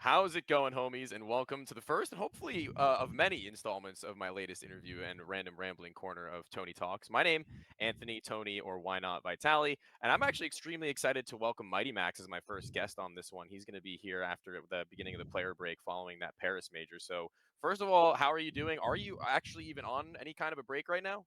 How's it going, homies? And welcome to the first and hopefully of many installments of my latest interview and random rambling corner of Tony Talks. My name, Anthony, Tony, or why not Vitali, and I'm actually extremely excited to welcome MiGHTYMAX as my first guest on this one. He's going to be here after the beginning of the player break following that Paris major. So, first of all, how are you doing? Are you actually even on any kind of a break right now?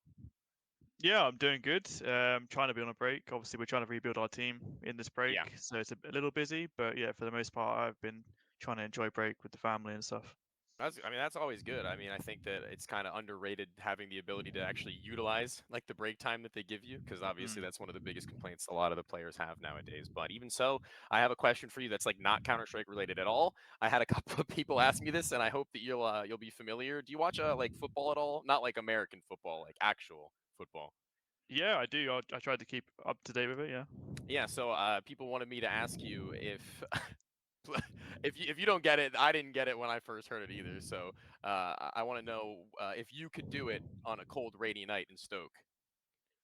Yeah, I'm doing good. Trying to be on a break. Obviously, we're trying to rebuild our team in this Yeah. break, so it's a little busy. But yeah, for the most part, I've been trying to enjoy break with the family and stuff. That's always good. I mean, I think that it's kind of underrated having the ability to actually utilize like the break time that they give you, because obviously Mm. that's one of the biggest complaints a lot of the players have nowadays. But even so, I have a question for you that's like not Counter-Strike related at all. I had a couple of people ask me this, and I hope that you'll be familiar. Do you watch like football at all? Not like American football, like actual football. Yeah, I do. I try to keep up to date with it. Yeah. Yeah, so people wanted me to ask you if if you don't get it, I didn't get it when I first heard it either. So I want to know if you could do it on a cold, rainy night in Stoke.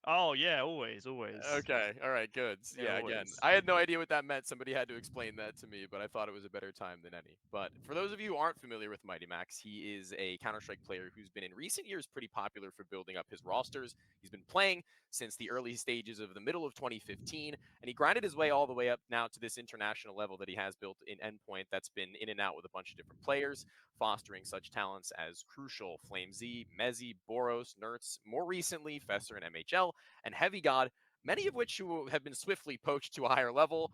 Oh yeah, always, always. Okay. All right. Good. Yeah, Yeah. Again, always. I had no idea what that meant. Somebody had to explain that to me, but I thought it was a better time than any. But for those of you who aren't familiar with MiGHTYMAX, he is a Counter Strike player who's been in recent years pretty popular for building up his rosters. He's been playing since the early stages of the middle of 2015, and he grinded his way all the way up now to this international level that he has built in Endpoint. That's been in and out with a bunch of different players, fostering such talents as Crucial, flameZ, mezii, Boros, NertZ, more recently Fester and MHL, and Heavy God, many of which who have been swiftly poached to a higher level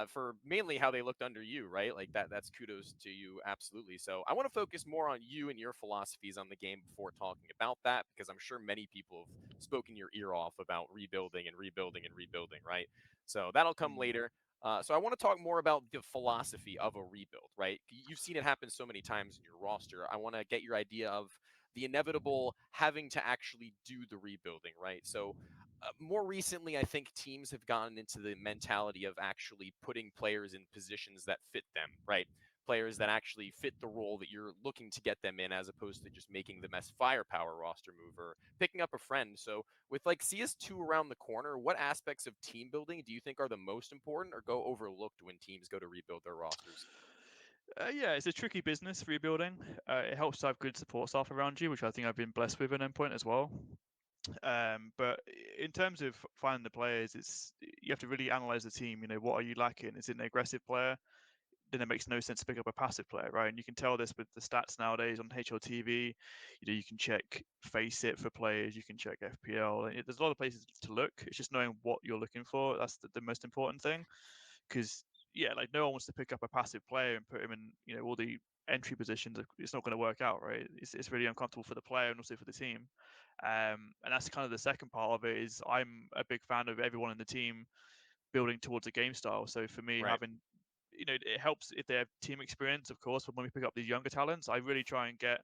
for mainly how they looked under you, right? Like that's kudos to you, absolutely. So I want to focus more on you and your philosophies on the game before talking about that, because I'm sure many people have spoken your ear off about rebuilding and rebuilding and rebuilding, right? So that'll come Mm. later. So I want to talk more about the philosophy of a rebuild, right? You've seen it happen so many times in your roster. I want to get your idea of the inevitable having to actually do the rebuilding, right? So more recently, I think teams have gotten into the mentality of actually putting players in positions that fit them, right? Players that actually fit the role that you're looking to get them in, as opposed to just making them as firepower roster mover, picking up a friend. So, with like CS2 around the corner, what aspects of team building do you think are the most important or go overlooked when teams go to rebuild their rosters? Yeah, it's a tricky business rebuilding. It helps to have good support staff around you, which I think I've been blessed with in Endpoint as well. But in terms of finding the players, it's you have to really analyze the team. You know, what are you lacking? Is it an aggressive player? Then it makes no sense to pick up a passive player, right? And you can tell this with the stats nowadays on HLTV. You know, you can check face it for players, you can check FPL. There's a lot of places to look. It's just knowing what you're looking for. That's the most important thing. Because yeah, like no one wants to pick up a passive player and put him in, you know, all the entry positions. It's not going to work out, right? It's really uncomfortable for the player and also for the team. And that's kind of the second part of it. Is I'm a big fan of everyone in the team building towards a game style. So for me, Right. having it helps if they have team experience, of course. But when we pick up these younger talents, I really try and get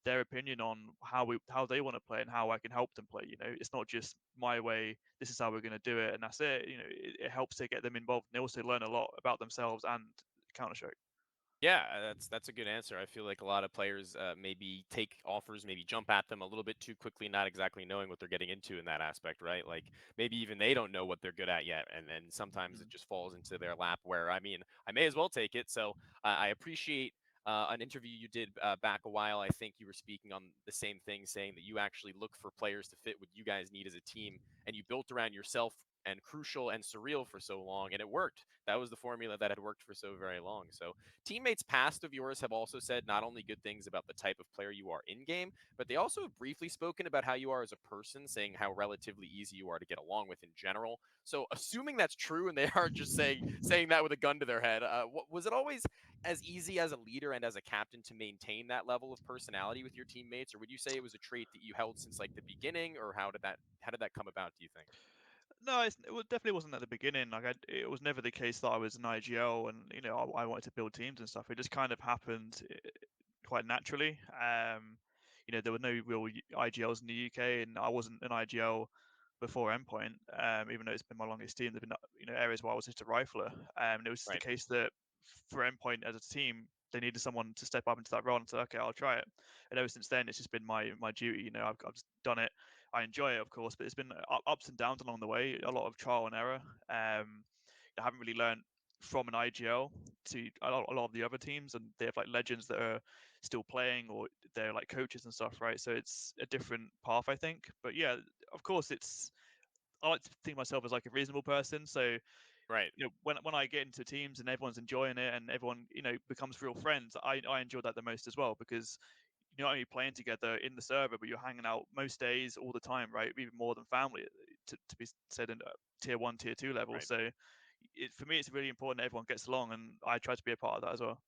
their opinion on how they want to play and how I can help them play. You know, it's not just my way. This is how we're going to do it, and that's it. You know, it helps to get them involved. And they also learn a lot about themselves and Counter Strike. Yeah, that's a good answer. I feel like a lot of players maybe take offers, maybe jump at them a little bit too quickly, not exactly knowing what they're getting into in that aspect, right? Like maybe even they don't know what they're good at yet, and then sometimes it Mm. just falls into their lap. Where I mean, I may as well take it. So I appreciate. An interview you did back a while, I think you were speaking on the same thing, saying that you actually look for players to fit what you guys need as a team, and you built around yourself and Crucial and Surreal for so long, and it worked. That was the formula that had worked for so very long. So teammates past of yours have also said not only good things about the type of player you are in game, but they also have briefly spoken about how you are as a person, saying how relatively easy you are to get along with in general. So, assuming that's true, and they aren't just saying that with a gun to their head, was it always as easy as a leader and as a captain to maintain that level of personality with your teammates, or would you say it was a trait that you held since like the beginning, or how did that come about? Do you think? No, it definitely wasn't at the beginning. It was never the case that I was an IGL and you know I wanted to build teams and stuff. It just kind of happened quite naturally. You know, there were no real IGLs in the UK, and I wasn't an IGL before Endpoint. Even though it's been my longest team, there've been areas where I was just a rifler. And it was just the Right. case that for Endpoint as a team, they needed someone to step up into that role and say, okay, I'll try it. And ever since then, it's just been my duty. You know, I've just done it. I enjoy it, of course, but it's been ups and downs along the way. A lot of trial and error. I haven't really learned from an IGL to a lot of the other teams, and they have like legends that are still playing, or they're like coaches and stuff, right? So it's a different path, I think. But yeah, of course, I like to think of myself as like a reasonable person. So Right. when I get into teams and everyone's enjoying it and everyone becomes real friends, I enjoy that the most as well, because you're not only playing together in the server, but you're hanging out most days, all the time, right? Even more than family, to be said in tier 1, tier 2 level. Right. So for me, it's really important that everyone gets along, and I try to be a part of that as well.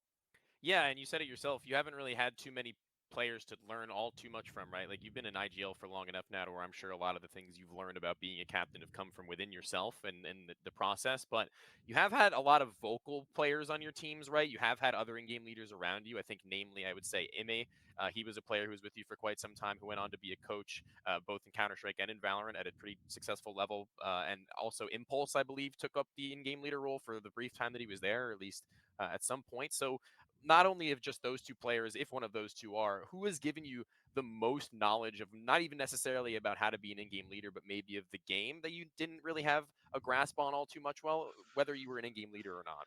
Yeah, and you said it yourself. You haven't really had too many players to learn all too much from, right? Like you've been in IGL for long enough now to where I'm sure a lot of the things you've learned about being a captain have come from within yourself and the process. But you have had a lot of vocal players on your teams, right? You have had other in-game leaders around you. I think, namely, I would say Ime. He was a player who was with you for quite some time, who went on to be a coach both in Counter-Strike and in Valorant at a pretty successful level. And also Impulse, I believe, took up the in-game leader role for the brief time that he was there, or at least at some point. So not only of just those two players, if one of those two are, who has given you the most knowledge of not even necessarily about how to be an in-game leader, but maybe of the game that you didn't really have a grasp on all too much, well, whether you were an in-game leader or not?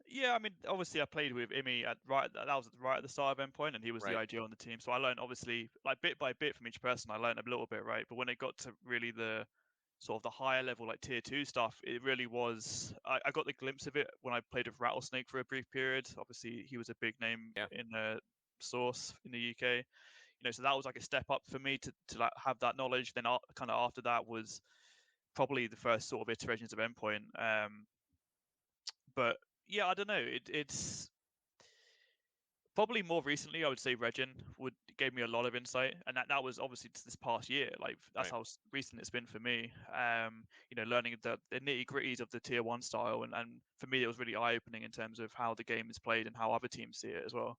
Yeah, I mean, obviously, I played with Imi that was right at the start of Endpoint, and he was the Right. IGL on the team. So I learned, obviously, like bit by bit from each person. I learned a little bit, right? But when it got to really the sort of the higher level, like tier 2 stuff, it really was. I got the glimpse of it when I played with Rattlesnake for a brief period. Obviously, he was a big name Yeah. in the Source in the UK. So that was like a step up for me to like have that knowledge. Then kind of after that was probably the first sort of iterations of Endpoint. But yeah, I don't know. It's probably more recently, I would say Regen would gave me a lot of insight, and that was obviously this past year. Like that's Right. how recent it's been for me. Learning the nitty gritties of the tier 1 style, and for me, it was really eye opening in terms of how the game is played and how other teams see it as well.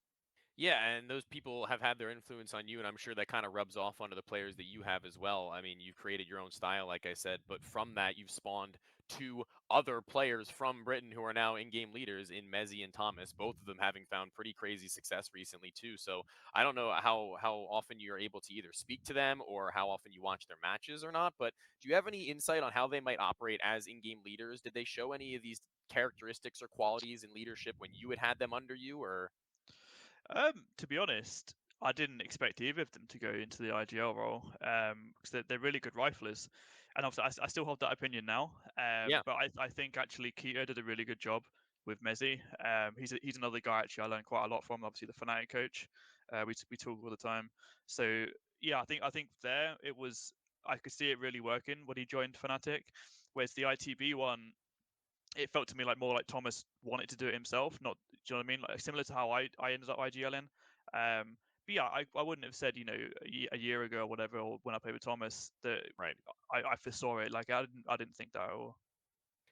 Yeah, and those people have had their influence on you, and I'm sure that kind of rubs off onto the players that you have as well. I mean, you've created your own style, like I said, but from that, you've spawned two other players from Britain who are now in-game leaders in mezii and Thomas, both of them having found pretty crazy success recently too. So I don't know how often you're able to either speak to them or how often you watch their matches or not, but do you have any insight on how they might operate as in-game leaders? Did they show any of these characteristics or qualities in leadership when you had them under you, or? To be honest, I didn't expect either of them to go into the IGL role, because they're really good riflers, and obviously I still hold that opinion now. Yeah. But I think actually Keto did a really good job with mezii. He's another guy actually I learned quite a lot from. Obviously the Fnatic coach, we talk all the time. So yeah, I think there it was. I could see it really working when he joined Fnatic, whereas the ITB one, it felt to me like more like Thomas wanted to do it himself, not, do you know what I mean? Like similar to how I ended up IGLing. But yeah, I wouldn't have said, a year ago or whatever, or when I played with Thomas, that Right. I foresaw it. Like I didn't think that at all.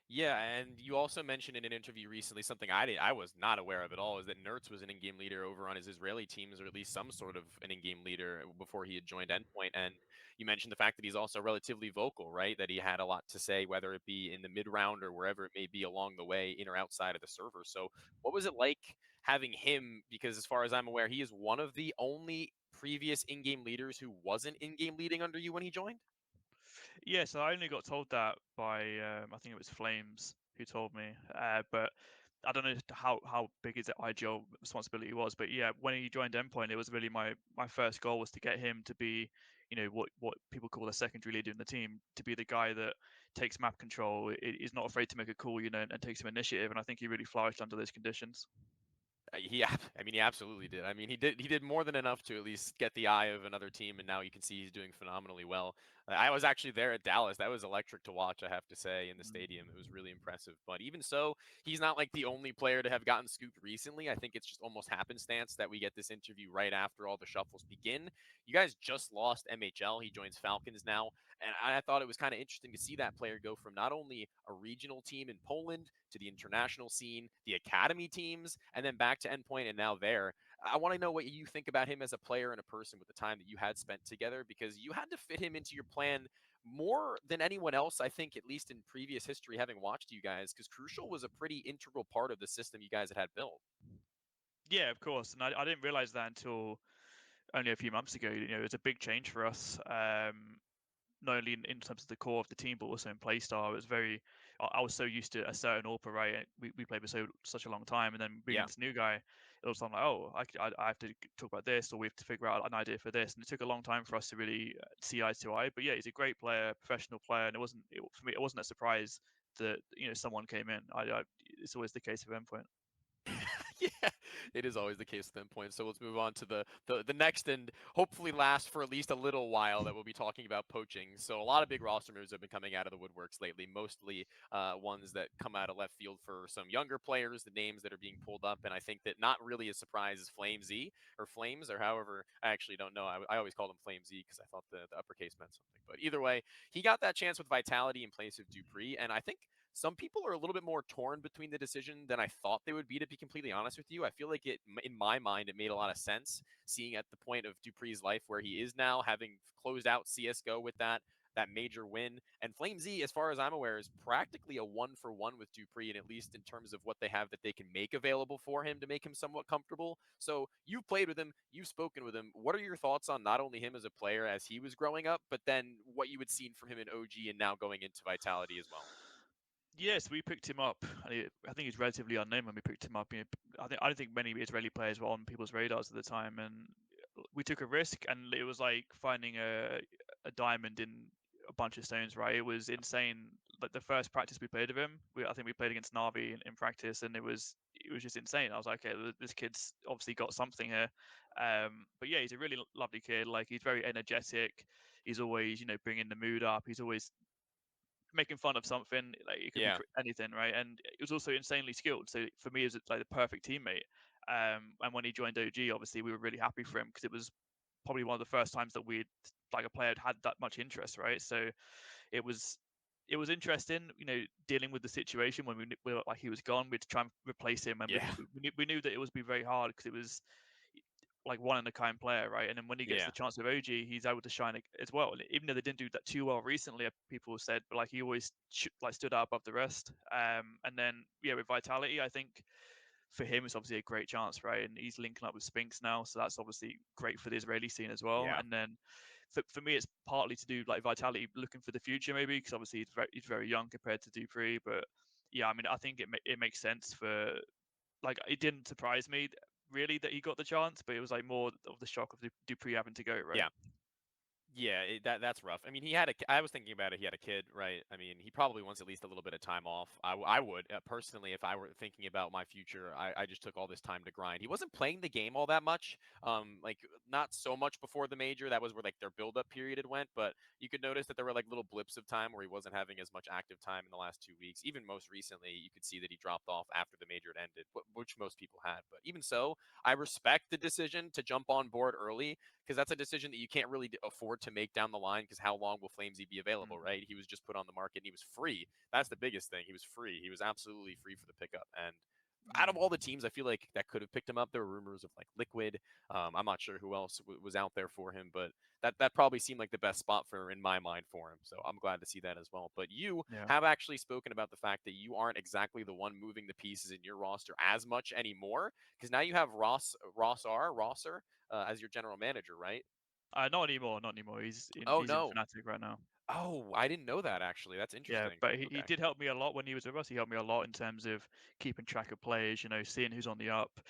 Yeah, and you also mentioned in an interview recently something I was not aware of at all, is that NertZ was an in-game leader over on his Israeli teams, or at least some sort of an in-game leader before he had joined Endpoint. And you mentioned the fact that he's also relatively vocal, right? That he had a lot to say, whether it be in the mid round or wherever it may be along the way, in or outside of the server. So, what was it like having him? Because as far as I'm aware, he is one of the only previous in-game leaders who wasn't in-game leading under you when he joined. Yeah, so I only got told that by I think it was flameZ who told me, but I don't know how big his IGL responsibility was. But yeah, when he joined Endpoint, it was really my first goal was to get him to be, what people call a secondary leader in the team, to be the guy that takes map control, is not afraid to make a call, and takes some initiative. And I think he really flourished under those conditions. I mean, he absolutely did. I mean, he did more than enough to at least get the eye of another team, and now you can see he's doing phenomenally well. I was actually there at Dallas. That was electric to watch, I have to say, in the stadium. It was really impressive. But even so, he's not like the only player to have gotten scooped recently. I think it's just almost happenstance that we get this interview right after all the shuffles begin. You guys just lost MHL. He joins Falcons now, and I thought it was kind of interesting to see that player go from not only a regional team in Poland to the international scene, the academy teams, and then back to Endpoint and now there. I want to know what you think about him as a player and a person with the time that you had spent together, because you had to fit him into your plan more than anyone else, I think, at least in previous history, having watched you guys, because Crucial was a pretty integral part of the system you guys had built. Yeah, of course, and I didn't realize that until only a few months ago. It was a big change for us. Not only in terms of the core of the team, but also in playstyle. It was very, I was so used to a certain AWPer, right? We played for such a long time, and then bringing Yeah. this new guy, it was like, oh, I have to talk about this, or we have to figure out an idea for this, and it took a long time for us to really see eye to eye. But yeah, he's a great player, professional player, and for me, it wasn't a surprise that someone came in. It's always the case with Endpoint. Yeah, it is always the case with endpoint. So let's move on to the next and hopefully last for at least a little while that we'll be talking about poaching. So a lot of big roster moves have been coming out of the woodworks lately, mostly ones that come out of left field for some younger players, the names that are being pulled up. And I think that not really a surprise is flameZ or Flames or however, I actually don't know. I always called him flameZ because I thought the uppercase meant something. But either way, he got that chance with Vitality in place of dupreeh. And I think some people are a little bit more torn between the decision than I thought they would be, to be completely honest with you. I feel like in my mind, it made a lot of sense seeing at the point of dupreeh's life where he is now, having closed out CSGO with that major win. And flameZ, as far as I'm aware, is practically a 1-for-1 with dupreeh, and at least in terms of what they have that they can make available for him to make him somewhat comfortable. So you've played with him, you've spoken with him. What are your thoughts on not only him as a player as he was growing up, but then what you had seen from him in OG and now going into Vitality as well? Yes, we picked him up. And I think he's relatively unknown when we picked him up. I don't think many Israeli players were on people's radars at the time, and we took a risk, and it was like finding a diamond in a bunch of stones. Right? It was insane. Like the first practice we played of him, I think we played against Navi in practice, and it was just insane. I was like, okay, this kid's obviously got something here. But yeah, he's a really lovely kid. Like he's very energetic. He's always bringing the mood up. He's always making fun of something. Like it could be Yeah. anything, right? And it was also insanely skilled. So for me, it was like the perfect teammate. And when he joined OG, obviously we were really happy for him because it was probably one of the first times that we'd like a player had that much interest, right? So it was interesting, dealing with the situation when we were like he was gone. We'd try and replace him, and Yeah. we knew that it would be very hard because it was like one in a kind player, right? And then when he gets Yeah. the chance with OG, he's able to shine as well. And even though they didn't do that too well recently, people said, but like he always like stood out above the rest. And then yeah, with Vitality, I think for him it's obviously a great chance, right? And he's linking up with Spinks now, so that's obviously great for the Israeli scene as well. Yeah. And then for me, it's partly to do like Vitality looking for the future, maybe because obviously he's very young compared to dupreeh, but yeah, I mean, I think it makes sense for like it didn't surprise me really that he got the chance, but it was like more of the shock of dupreeh having to go, right? Yeah. Yeah, that's rough. I mean, I was thinking about it. He had a kid, right? I mean, he probably wants at least a little bit of time off. I would personally, if I were thinking about my future, I just took all this time to grind. He wasn't playing the game all that much. Like not so much before the major. That was where like their build up period had went. But you could notice that there were like little blips of time where he wasn't having as much active time in the last 2 weeks. Even most recently, you could see that he dropped off after the major had ended, which most people had. But even so, I respect the decision to jump on board early because that's a decision that you can't really afford to make down the line because how long will flameZ be available, Mm. right? He was just put on the market and he was free. That's the biggest thing. He was free. He was absolutely free for the pickup. And out of Mm. all the teams, I feel like that could have picked him up. There were rumors of like Liquid. I'm not sure who else was out there for him, but that probably seemed like the best spot for in my mind for him. So I'm glad to see that as well. But you Yeah. have actually spoken about the fact that you aren't exactly the one moving the pieces in your roster as much anymore because now you have RossR as your general manager, right? Not anymore, not anymore. Oh He's in no. Fnatic right now. Oh, I didn't know that actually. That's Yeah, interesting. but he Okay. did help me a lot when he was with us. He helped me a lot in terms of keeping track of players, seeing who's on the up.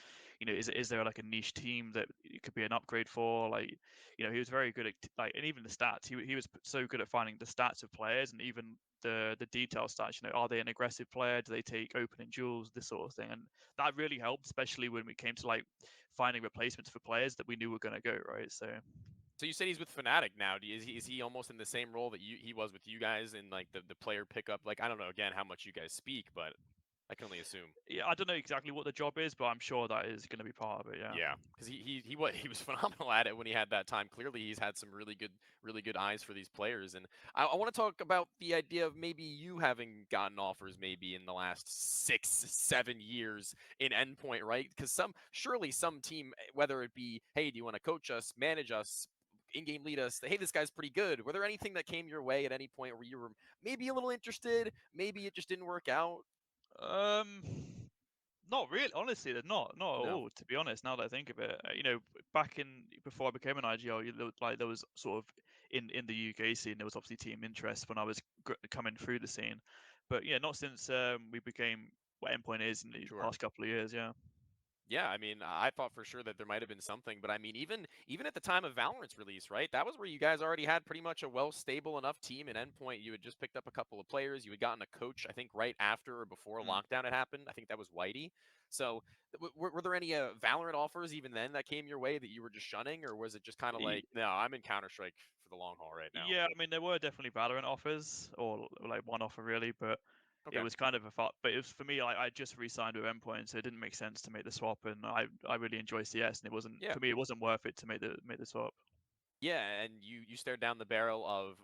Is there like a niche team that it could be an upgrade for? Like, he was very good at like, and even the stats. He was so good at finding the stats of players and even the detail stats. Are they an aggressive player? Do they take opening duels? This sort of thing, and that really helped, especially when we came to like finding replacements for players that we knew were going to go right. So So you said he's with Fnatic now. Is he almost in the same role that he was with you guys in like the player pickup? Like I don't know again how much you guys speak, but I can only assume. yeah, I don't know exactly what the job is, but I'm sure that is going to be part of it. Yeah. Yeah, because he was phenomenal at it when he had that time. Clearly, he's had some really good eyes for these players. And I want to talk about the idea of maybe you having gotten offers maybe in the last 6, 7 years in endpoint, right? Because surely some team, whether it be, hey, do you want to coach us, manage us, in-game lead us? Hey, this guy's pretty good. Were there anything that came your way at any point where you were maybe a little interested, maybe it just didn't work out? Um, Not really. Honestly, they're not at No. all. To be honest, now that I think of it, back in before I became an IGL, there was sort of in the UK scene, there was obviously team interest when I was coming through the scene, But yeah, not since we became what Endpoint is in the Sure. past couple of years. Yeah. Yeah, I mean, I thought for sure that there might have been something, but I mean, even at the time of Valorant's release, right? That was where you guys already had pretty much a well stable enough team in Endpoint. You had just picked up a couple of players. You had gotten a coach, I think, right after or before Mm. lockdown had happened. I think that was Whitey. So, were there any Valorant offers even then that came your way that you were just shunning, or was it just kind of like, no, I'm in Counter Strike for the long haul right now? Yeah, I mean, there were definitely Valorant offers, or like one offer really, but it Okay. was kind of a thought. But it was for me, I just re-signed with Endpoint, so it didn't make sense to make the swap. And I really enjoy CS, and it wasn't Yeah. for me. It wasn't worth it to make the swap. Yeah, and you stared down the barrel of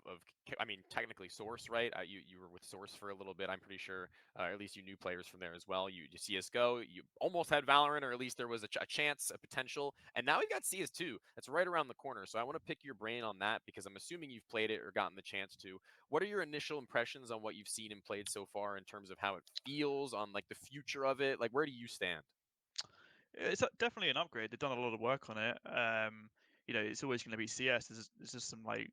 I mean technically Source, right? You were with Source for a little bit, I'm pretty sure. Or at least you knew players from there as well. You CS:GO, you almost had Valorant, or at least there was a chance, a potential. And now we've got CS2. That's right around the corner. So I want to pick your brain on that because I'm assuming you've played it or gotten the chance to. What are your initial impressions on what you've seen and played so far in terms of how it feels, on like the future of it? Like where do you stand? It's definitely an upgrade. They've done a lot of work on it. It's always going to be CS. There's just some like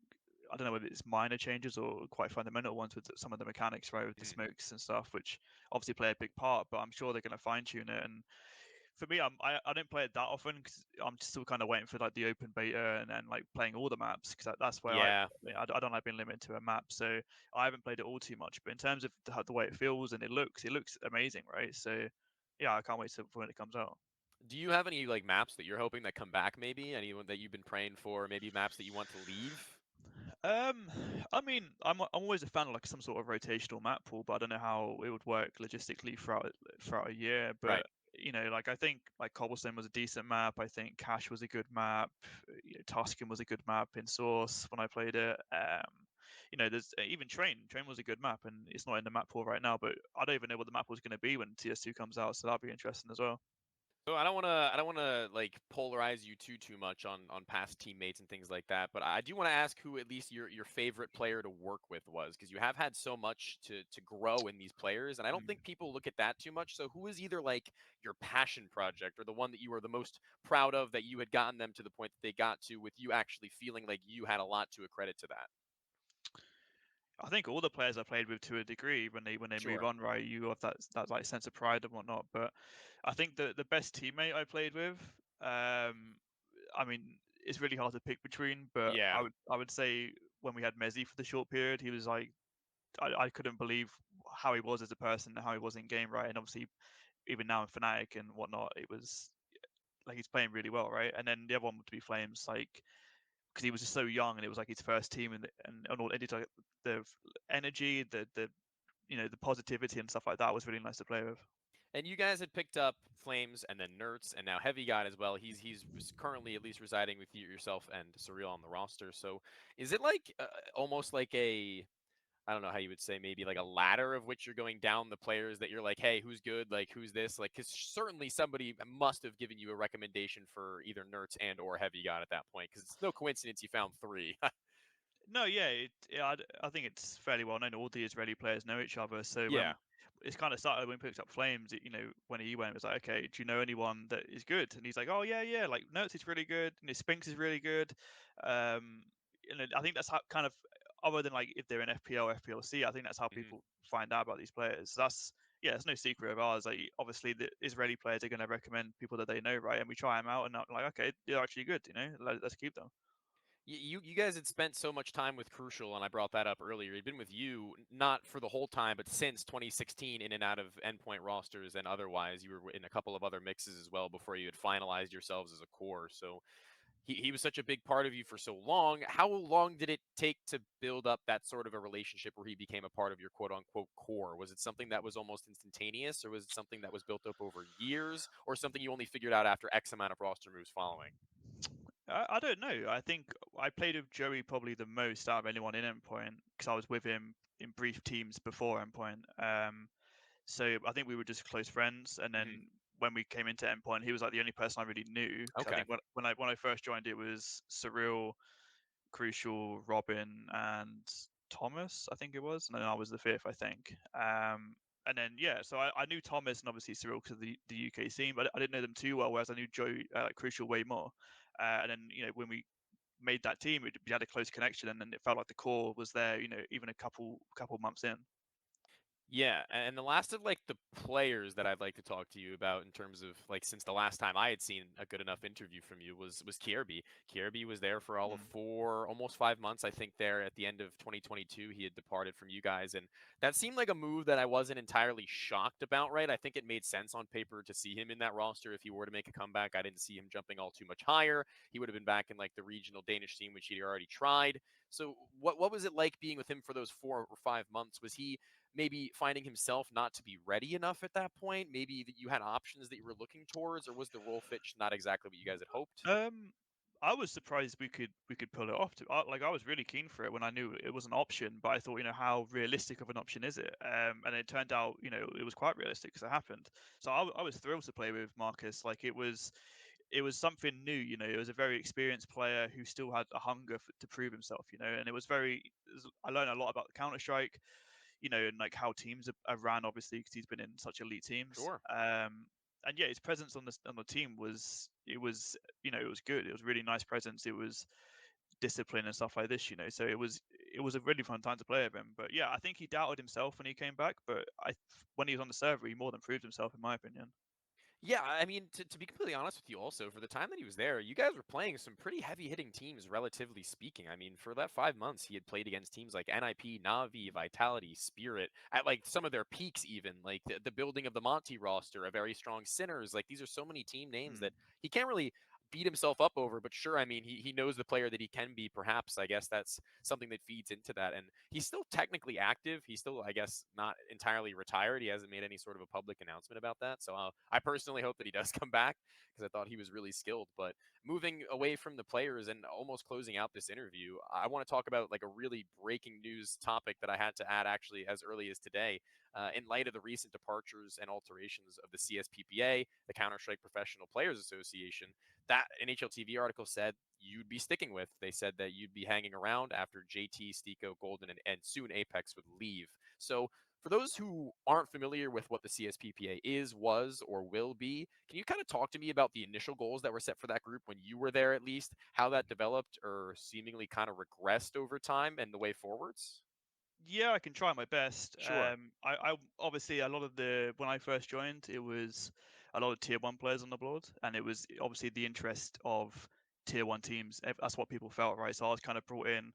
I don't know whether it's minor changes or quite fundamental ones with some of the mechanics, right, with the Mhm. smokes and stuff, which obviously play a big part. But I'm sure they're going to fine tune it. And for me, I don't play it that often because I'm still kind of waiting for like the open beta and then like playing all the maps because that's where Yeah. I don't like being limited to a map. So I haven't played it all too much. But in terms of the way it feels and it looks amazing, right? So yeah, I can't wait for when it comes out. Do you have any like maps that you're hoping that come back? Maybe anyone that you've been praying for? Maybe maps that you want to leave? Um, I mean, I'm always a fan of like some sort of rotational map pool, but I don't know how it would work logistically throughout a year. Right. But like I think like Cobblestone was a decent map. I think Cache was a good map. Tuscan was a good map in Source when I played it. There's even Train. Train was a good map, and it's not in the map pool right now. But I don't even know what the map was going to be when TS2 comes out, so that'll be interesting as well. So I don't wanna like polarize you too much on past teammates and things like that, but I do want to ask who at least your favorite player to work with was, because you have had so much to grow in these players, and I don't Mm. think people look at that too much. So who is either like your passion project or the one that you were the most proud of that you had gotten them to the point that they got to, with you actually feeling like you had a lot to accredit to that? I think all the players I played with to a degree when they move Sure. on, right, you have that like sense of pride and whatnot. But I think the best teammate I played with, I mean, it's really hard to pick between, but Yeah. I would say when we had mezii for the short period, he was like I couldn't believe how he was as a person, how he was in game, right? And obviously even now in Fnatic and whatnot, it was like he's playing really well, right? And then the other one would be flameZ, like because he was just so young and it was like his first team and all like the energy, the positivity and stuff like that was really nice to play with. And you guys had picked up flameZ and then NertZ and now Heavy God as well. He's currently at least residing with you yourself and Surreal on the roster. So is it like almost like a, I don't know how you would say, maybe like a ladder of which you're going down the players that you're like, hey, who's good? Like who's this? Like, because certainly somebody must have given you a recommendation for either NertZ and or Heavy God at that point, because it's no coincidence you found three. No, yeah, I think it's fairly well known. All the Israeli players know each other, so Yeah. when it's kind of started when we picked up flameZ, when he went, it was like, okay, do you know anyone that is good? And he's like, oh yeah, yeah, like NertZ is really good, Spinks is really good. Um, I think that's how kind of other than like if they're in FPL, FPLC, I think that's how Mhm. people find out about these players. That's yeah, it's no secret of ours. Like obviously the Israeli players are going to recommend people that they know, right? And we try them out, and I'm like, okay, they're actually good, let's keep them. You guys had spent so much time with Crucial, and I brought that up earlier. He'd been with you not for the whole time, but since 2016, in and out of endpoint rosters and otherwise. You were in a couple of other mixes as well before you had finalized yourselves as a core. So he was such a big part of you for so long. How long did it take to build up that sort of a relationship where he became a part of your quote unquote core? Was it something that was almost instantaneous, or was it something that was built up over years, or something you only figured out after X amount of roster moves following? I don't know. I think I played with Joey probably the most out of anyone in Endpoint because I was with him in brief teams before Endpoint. So I think we were just close friends. And Hmm. then when we came into Endpoint, he was like the only person I really knew. Because I Okay. think when I first joined, it was Surreal, Crucial, Robin, and Thomas. I think it was, and then I was the fifth, I think. And then yeah, so I knew Thomas and obviously Cyril because of the UK scene, but I didn't know them too well. Whereas I knew Joe Crucial way more. And then when we made that team, we had a close connection, and then it felt like the core was there. Even a couple months in. Yeah, and the last of like the players that I'd like to talk to you about in terms of like since the last time I had seen a good enough interview from you was Kjaerbye. Kjaerbye was there for all of Mm. 4, almost 5 months, I think. There at the end of 2022, he had departed from you guys, and that seemed like a move that I wasn't entirely shocked about. Right, I think it made sense on paper to see him in that roster if he were to make a comeback. I didn't see him jumping all too much higher. He would have been back in like the regional Danish team, which he'd already tried. So what was it like being with him for those 4 or 5 months? Was he maybe finding himself not to be ready enough at that point? Maybe that you had options that you were looking towards, or was the role fit just not exactly what you guys had hoped? Um, I was surprised we could pull it off. Like I was really keen for it when I knew it was an option, but I thought, how realistic of an option is it? And it turned out, it was quite realistic because it happened. So I was thrilled to play with Marcus. Like it was something new. It was a very experienced player who still had a hunger to prove himself. And I learned a lot about the Counter Strike, and like how teams are ran, obviously, because he's been in such elite teams. Sure. And yeah, his presence on the team it was good. It was really nice presence. It was discipline and stuff like this. So it was a really fun time to play with him. But yeah, I think he doubted himself when he came back. But when he was on the server, he more than proved himself, in my opinion. Yeah, I mean, to be completely honest with you, also, for the time that he was there, you guys were playing some pretty heavy hitting teams, relatively speaking. I mean, for that 5 months, he had played against teams like NIP, Navi, Vitality, Spirit, at like some of their peaks, even like the building of the Monty roster, a very strong Sinners. Like, these are so many team names Hmm. that he can't really beat himself up over. But sure, I mean, he knows the player that he can be, perhaps. I guess that's something that feeds into that. And he's still technically active. He's still, I guess, not entirely retired. He hasn't made any sort of a public announcement about that. So I personally hope that he does come back because I thought he was really skilled. But moving away from the players and almost closing out this interview, I want to talk about like a really breaking news topic that I had to add actually as early as today. In light of the recent departures and alterations of the CSPPA, the Counter Strike Professional Players Association, that NHL TV article said you'd be sticking with. They said that you'd be hanging around after JT, Stico, Golden, and soon Apex would leave. So, for those who aren't familiar with what the CSPPA is, was, or will be, can you kind of talk to me about the initial goals that were set for that group when you were there, at least, how that developed or seemingly kind of regressed over time and the way forwards? Yeah, I can try my best. Sure, I obviously a lot of the when I first joined, it was a lot of tier one players on the board, and it was obviously the interest of tier one teams. That's what people felt, right? So I was kind of brought in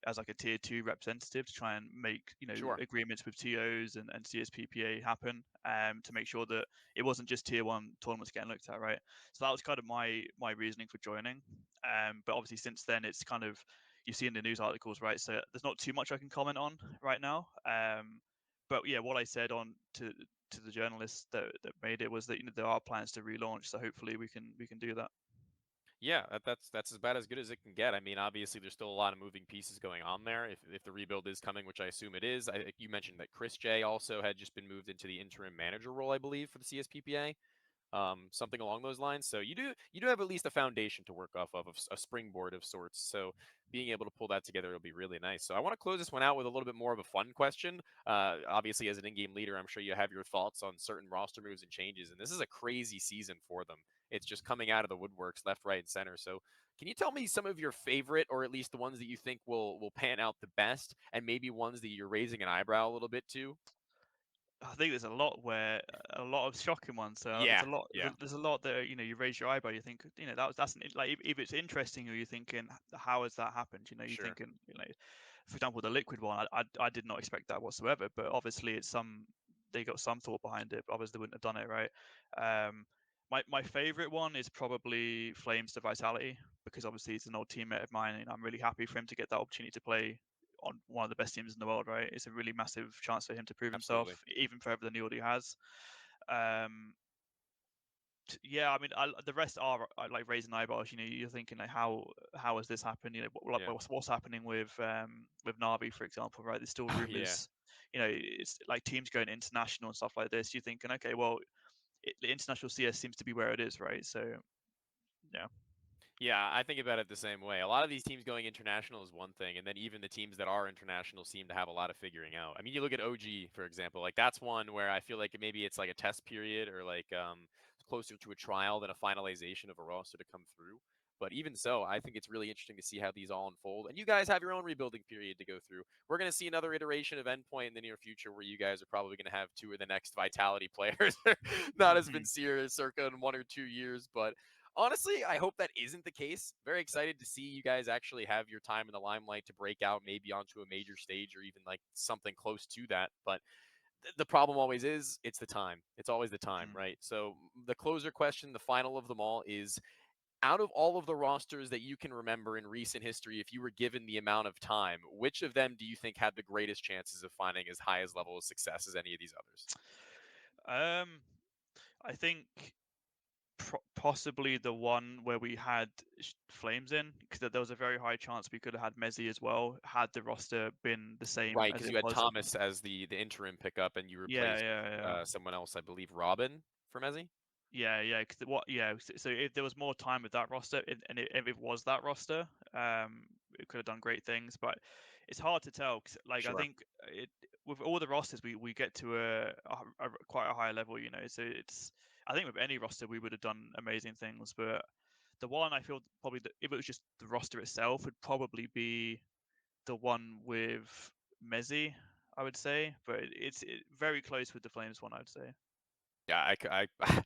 as like a tier two representative to try and make sure. agreements with TOs and CSPPA happen, to make sure that it wasn't just tier one tournaments getting looked at, right? So that was kind of my reasoning for joining. But obviously since then, it's kind of you see in the news articles, right? So there's not too much I can comment on right now. But yeah, what I said on to the journalists that made it was that there are plans to relaunch. So hopefully we can do that. Yeah, that's about as good as it can get. I mean, obviously, there's still a lot of moving pieces going on there. If the rebuild is coming, which I assume it is, you mentioned that Chris J also had just been moved into the interim manager role, I believe, for the CSPPA, something along those lines. So you do have at least a foundation to work off of, a springboard of sorts. So being able to pull that together will be really nice. So I want to close this one out with a little bit more of a fun question. Obviously, as an in-game leader, I'm sure you have your thoughts on certain roster moves and changes, and this is a crazy season for them. It's just coming out of the woodworks, left, right, and center. So can you tell me some of your favorite, or at least the ones that you think will pan out the best, and maybe ones that you're raising an eyebrow a little bit to? I think there's a lot of shocking ones. So there's Yeah, a lot, yeah, there's a lot that you raise your eyebrow. You think that's like if it's interesting, or you're thinking how has that happened? You're sure. thinking for example, the liquid one. I did not expect that whatsoever. But obviously, they got some thought behind it. But obviously, they wouldn't have done it right. Um, my favorite one is probably flameZ to Vitality, because obviously he's an old teammate of mine, and I'm really happy for him to get that opportunity to play on one of the best teams in the world, right? It's a really massive chance for him to prove Absolutely. himself, even further than he already has. Um, yeah, I mean, the rest are like raising eyebrows. You're thinking like, how has this happened? Yeah. What's happening with Navi, for example, right? There's still Oh, yeah. rumors. It's like teams going international and stuff like this. You're thinking, okay, well, the international CS seems to be where it is, right? So yeah. Yeah, I think about it the same way. A lot of these teams going international is one thing, and then even the teams that are international seem to have a lot of figuring out. I mean, you look at OG, for example, like that's one where I feel like maybe it's like a test period or like closer to a trial than a finalization of a roster to come through. But even so, I think it's really interesting to see how these all unfold. And you guys have your own rebuilding period to go through. We're going to see another iteration of Endpoint in the near future where you guys are probably going to have two of the next Vitality players, not as Vincier circa in 1 or 2 years. But honestly, I hope that isn't the case. Very excited to see you guys actually have your time in the limelight to break out maybe onto a major stage or even like something close to that. But the problem always is it's the time. It's always the time, right? So the closer question, the final of them all is out of all of the rosters that you can remember in recent history, if you were given the amount of time, which of them do you think had the greatest chances of finding as high as level of success as any of these others? I think possibly the one where we had flameZ in, because there was a very high chance we could have had mezii as well had the roster been the same Right, as because it you had was. Thomas as the interim pickup, and you Yeah, replaced yeah. someone else, I believe, Robin for mezii. Yeah. Because so if there was more time with that roster, and if it was that roster, it could have done great things. But it's hard to tell. 'Cause, like, I Sure. think with all the rosters, we get to quite a high level. So I think with any roster we would have done amazing things. But the one I feel probably if it was just the roster itself, would probably be the one with mezii, I would say. But it's very close with the Flames one, I would say. Yeah,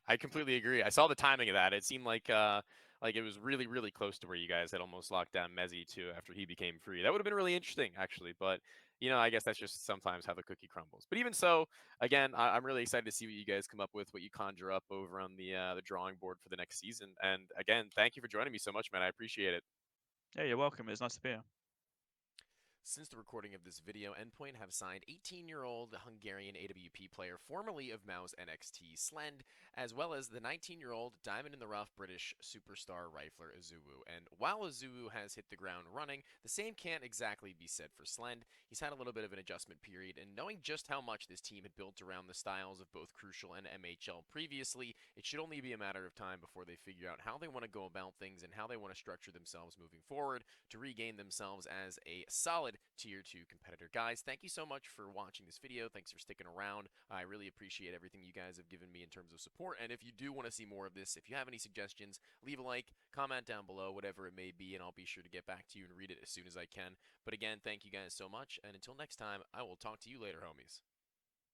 I completely agree. I saw the timing of that. It seemed like it was really, really close to where you guys had almost locked down mezii too after he became free. That would have been really interesting, actually. But I guess that's just sometimes how the cookie crumbles. But even so, again, I'm really excited to see what you guys come up with, what you conjure up over on the drawing board for the next season. And again, thank you for joining me so much, man. I appreciate it. Yeah, you're welcome. It's nice to be here. Since the recording of this video, Endpoint have signed 18-year-old Hungarian AWP player formerly of MOUZ NXT Slend, as well as the 19-year-old Diamond in the Rough British superstar rifler Azuwu. And while Azuwu has hit the ground running, the same can't exactly be said for Slend. He's had a little bit of an adjustment period, and knowing just how much this team had built around the styles of both Crucial and MHL previously, it should only be a matter of time before they figure out how they want to go about things and how they want to structure themselves moving forward to regain themselves as a solid Tier 2 competitor. Guys, thank you so much for watching this video. Thanks for sticking around. I really appreciate everything you guys have given me in terms of support. And if you do want to see more of this, if you have any suggestions, leave a like, comment down below, whatever it may be, and I'll be sure to get back to you and read it as soon as I can. But again, thank you guys so much. And until next time, I will talk to you later, homies.